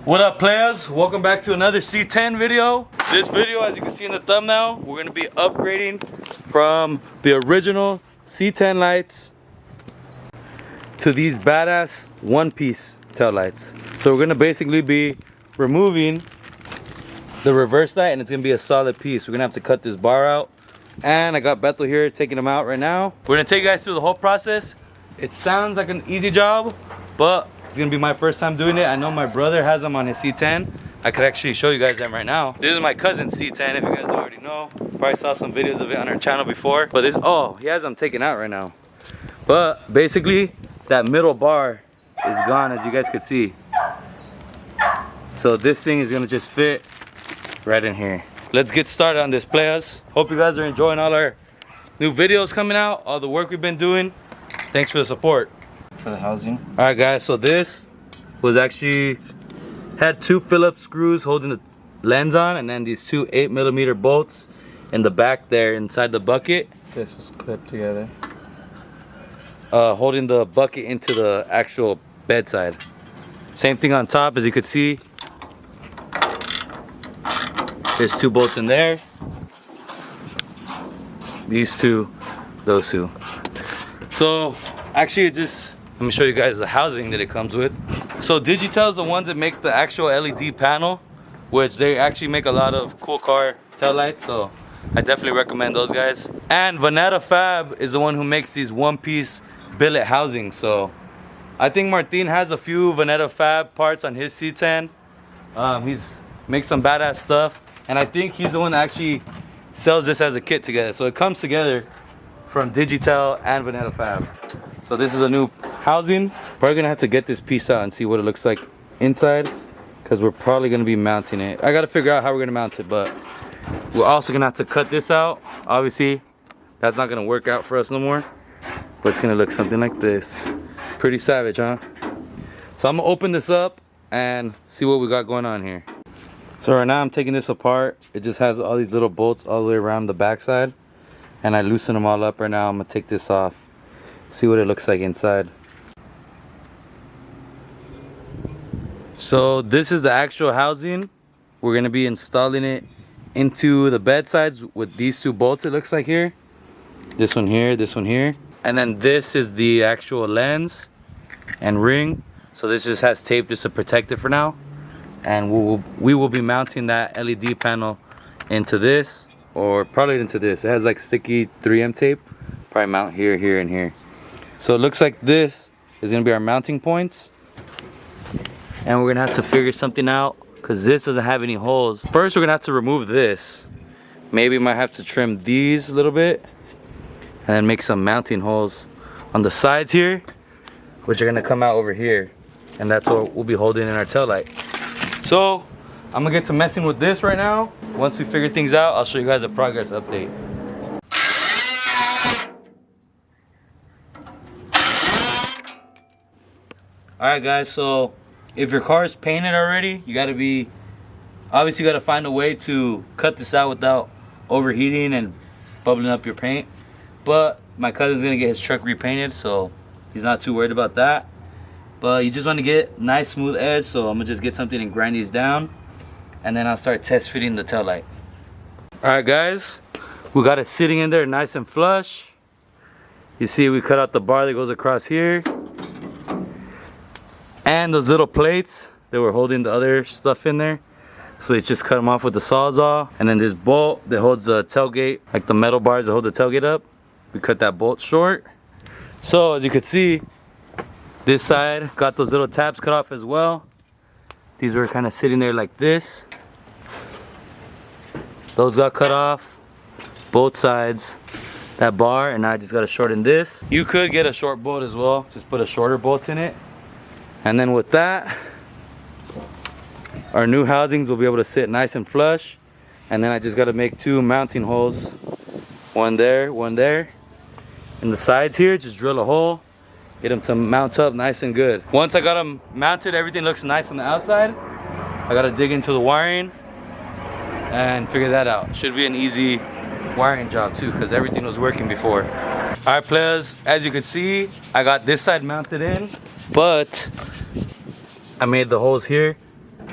What up, players? Welcome back to another C10 video. This video, as you can see in the thumbnail, we're gonna be upgrading from the original C10 lights to these badass one-piece tail lights. So we're gonna basically be removing the reverse light, and it's gonna be a solid piece. We're gonna have to cut this bar out, and I got Beto here taking them out right now. We're gonna take you guys through the whole process. It sounds like an easy job, but it's gonna be my first time doing it. I know my brother has them on his C10. I could actually show you guys them right now. This is my cousin's C10, if you guys already know. Probably saw some videos of it on our channel before. But this, oh, he has them taken out right now. But basically, that middle bar is gone, as you guys can see. So this thing is gonna just fit right in here. Let's get started on this, players. Hope you guys are enjoying all our new videos coming out, all the work we've been doing. Thanks for the support. For the housing. All right, guys, so this was actually had two Phillips screws holding the lens on, and then these two 8mm bolts in the back there inside the bucket. This was clipped together. Holding the bucket into the actual bedside. Same thing on top, as you could see. There's two bolts in there. These two, those two. So actually, it just, let me show you guys the housing that it comes with. So digitails, the ones that make the actual LED panel, which they actually make a lot of cool car tail lights, so I definitely recommend those guys. And Vannatta Fab is the one who makes these one-piece billet housing. So I think Martin has a few Vannatta Fab parts on his C10. He's makes some badass stuff, and I think he's the one that actually sells this as a kit together. So it comes together from Digitail and Vannatta Fab. So this is a new housing. Probably gonna have to get this piece out and see what it looks like inside, because we're probably gonna be mounting it. I gotta figure out how we're gonna mount it, but we're also gonna have to cut this out. Obviously, that's not gonna work out for us no more, but it's gonna look something like this. Pretty savage, huh? So I'm gonna open this up and see what we got going on here. So right now I'm taking this apart. It just has all these little bolts all the way around the backside, and I loosen them all up right now. I'm gonna take this off, see what it looks like inside. So this is the actual housing. We're gonna be installing it into the bedsides with these two bolts, it looks like here. This one here, this one here. And then this is the actual lens and ring. So this just has tape just to protect it for now. And we will be mounting that LED panel into this, or probably into this. It has like sticky 3M tape. Probably mount here, here, and here. So it looks like this is gonna be our mounting points. And we're gonna have to figure something out, because this doesn't have any holes. First, we're gonna have to remove this. Maybe might have to trim these a little bit, and then make some mounting holes on the sides here, which are gonna come out over here. And that's what we'll be holding in our tail light. So I'm gonna get to messing with this right now. Once we figure things out, I'll show you guys a progress update. Alright guys, so if your car is painted already, you gotta be, obviously you gotta find a way to cut this out without overheating and bubbling up your paint. But my cousin's gonna get his truck repainted, so he's not too worried about that. But you just want to get nice smooth edge, so I'm gonna just get something and grind these down, and then I'll start test fitting the tail light. Alright guys, we got it sitting in there nice and flush. You see we cut out the bar that goes across here, and those little plates that were holding the other stuff in there, so we just cut them off with the Sawzall. And then this bolt that holds the tailgate, like the metal bars that hold the tailgate up, we cut that bolt short. So as you can see, this side got those little tabs cut off as well. These were kind of sitting there like this. Those got cut off, both sides, that bar, and now I just got to shorten this. You could get a short bolt as well, just put a shorter bolt in it. And then with that, our new housings will be able to sit nice and flush. And then I just got to make two mounting holes, one there, one there. In the sides here, just drill a hole, get them to mount up nice and good. Once I got them mounted, everything looks nice on the outside. I got to dig into the wiring and figure that out. Should be an easy wiring job too, because everything was working before. All right, players, as you can see, I got this side mounted in, but I made the holes here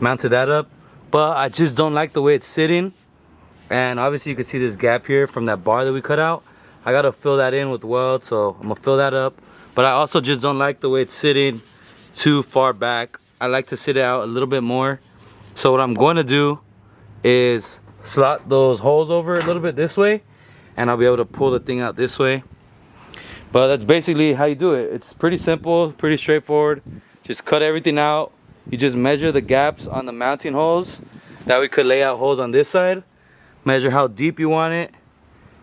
mounted that up, but I just don't like the way it's sitting. And obviously you can see this gap here from that bar that we cut out. I gotta fill that in with weld, so I'm gonna fill that up. But I also just don't like the way it's sitting too far back. I like to sit it out a little bit more. So what I'm going to do is slot those holes over a little bit this way, and I'll be able to pull the thing out this way. But that's basically how you do it. It's pretty simple, pretty straightforward. Just cut everything out. You just measure the gaps on the mounting holes. That we could lay out holes on this side. Measure how deep you want it.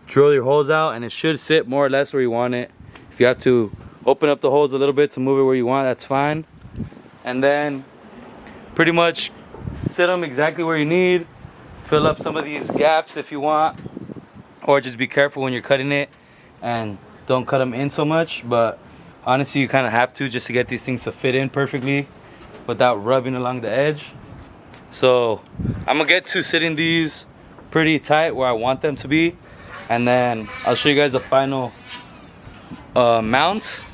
Drill your holes out, and it should sit more or less where you want it. If you have to open up the holes a little bit to move it where you want, that's fine. And then pretty much sit them exactly where you need. Fill up some of these gaps if you want, or just be careful when you're cutting it and don't cut them in so much. But honestly, you kind of have to, just to get these things to fit in perfectly without rubbing along the edge. So I'm gonna get to sitting these pretty tight where I want them to be, and then I'll show you guys the final mount.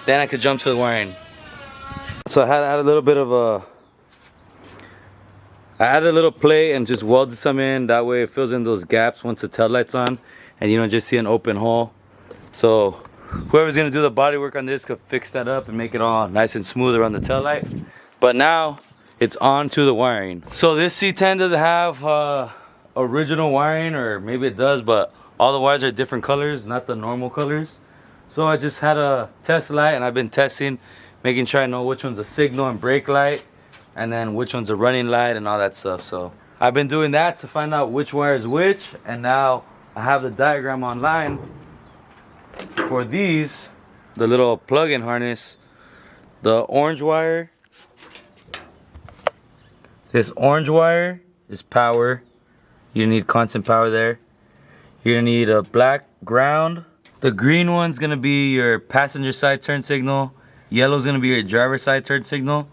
Then I could jump to the wiring. So I had a little bit of I added a little plate and just welded some in. That way it fills in those gaps once the tail light's on, and you don't just see an open hole. So whoever's gonna do the body work on this could fix that up and make it all nice and smooth around the tail light. But now it's on to the wiring. So this C10 doesn't have original wiring, or maybe it does, but all the wires are different colors, not the normal colors. So I just had a test light, and I've been testing, making sure I know which one's a signal and brake light, and then which one's a running light and all that stuff. So I've been doing that to find out which wire is which, and now I have the diagram online for these, the little plug-in harness. The orange wire, this orange wire is power. You need constant power there. You're gonna need a black ground. The green one's gonna be your passenger side turn signal. Yellow's gonna be your driver side turn signal.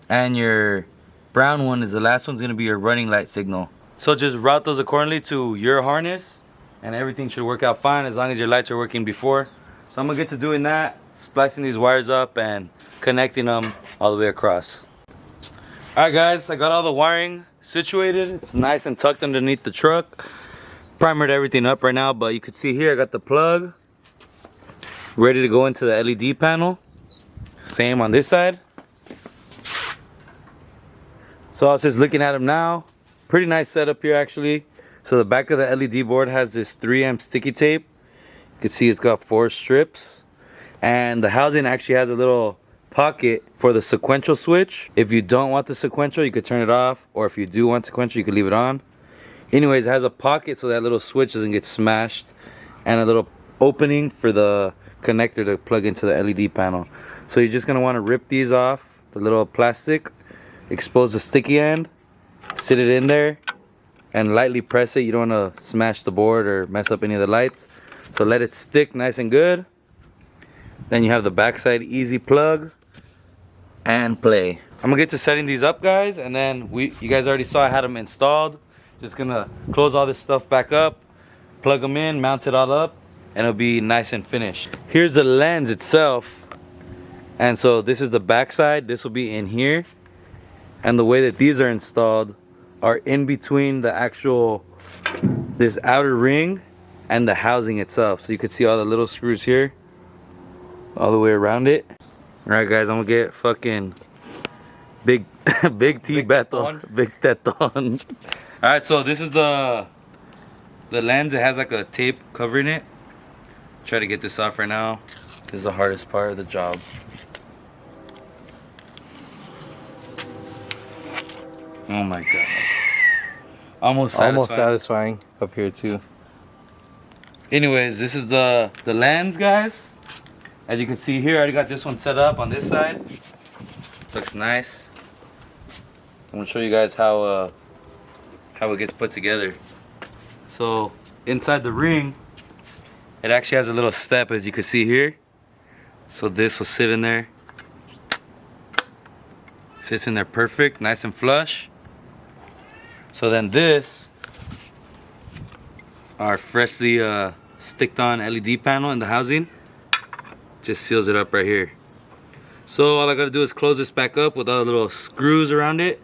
And your brown one is the last one's gonna be your running light signal. So just route those accordingly to your harness, and everything should work out fine as long as your lights are working before. So I'm gonna get to doing that, splicing these wires up and connecting them all the way across. All right guys, I got all the wiring situated. It's nice and tucked underneath the truck. Primered everything up right now, but you can see here I got the plug ready to go into the LED panel. Same on this side. So I was just looking at them now. Pretty nice setup here actually. So the back of the LED board has this 3M sticky tape. You can see it's got 4 strips, and the housing actually has a little pocket for the sequential switch. If you don't want the sequential, you could turn it off, or if you do want sequential, you could leave it on. Anyways, it has a pocket so that little switch doesn't get smashed, and a little opening for the connector to plug into the LED panel. So you're just gonna want to rip these off, the little plastic, expose the sticky end, sit it in there, and lightly press it. You don't want to smash the board or mess up any of the lights. So let it stick nice and good. Then you have the backside easy plug and play. I'm gonna get to setting these up guys, and then you guys already saw I had them installed. Just gonna close all this stuff back up, plug them in, mount it all up, and it'll be nice and finished. Here's the lens itself, and so this is the backside. This will be in here, and the way that these are installed are in between the actual, this outer ring and the housing itself. So you can see all the little screws here all the way around it. All right guys, I'm gonna get fucking big T Beto, big teton. All right, so this is the lens. It has like a tape covering it. Try to get this off right now. This is the hardest part of the job. Oh my god. Almost satisfying up here too. Anyways, this is the lens, guys. As you can see here, I already got this one set up on this side. Looks nice. I'm gonna show you guys how it gets put together. So inside the ring, it actually has a little step, as you can see here. So this will sit in there. Sits in there perfect, nice and flush. So then this, our freshly sticked on LED panel in the housing, just seals it up right here. So all I gotta do is close this back up with all the little screws around it,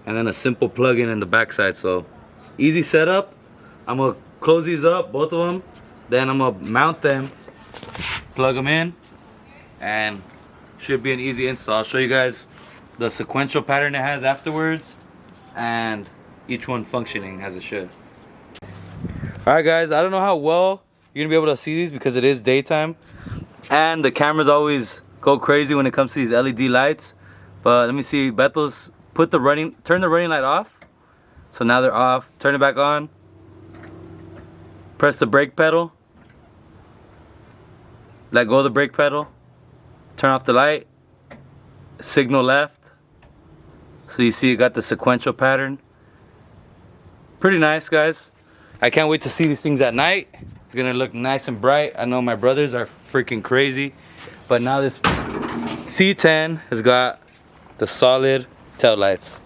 and then a simple plug-in in the backside. So easy setup. I'm gonna close these up, both of them. Then I'm gonna mount them, plug them in, and should be an easy install. I'll show you guys the sequential pattern it has afterwards, and each one functioning as it should. All right, guys. I don't know how well you're gonna be able to see these because it is daytime, and the cameras always go crazy when it comes to these LED lights. But let me see. Bethel's turn the running light off. So now they're off. Turn it back on. Press the brake pedal. Let go of the brake pedal. Turn off the light. Signal left. So you see it got the sequential pattern. Pretty nice, guys. I can't wait to see these things at night. They're gonna look nice and bright. I know my brothers are freaking crazy. But now this C10 has got the solid tail lights.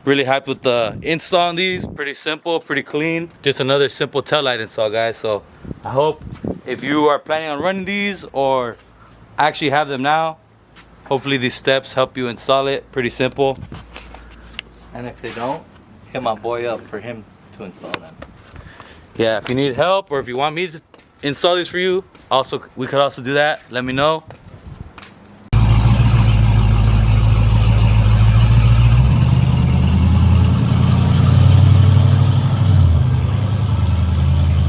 Really hyped with the install on these. Pretty simple, pretty clean. Just another simple tail light install, guys. So I hope if you are planning on running these or actually have them now, hopefully these steps help you install it. Pretty simple. And if they don't, hit my boy up for him to install them. Yeah, if you need help or if you want me to install these for you, we could also do that. Let me know.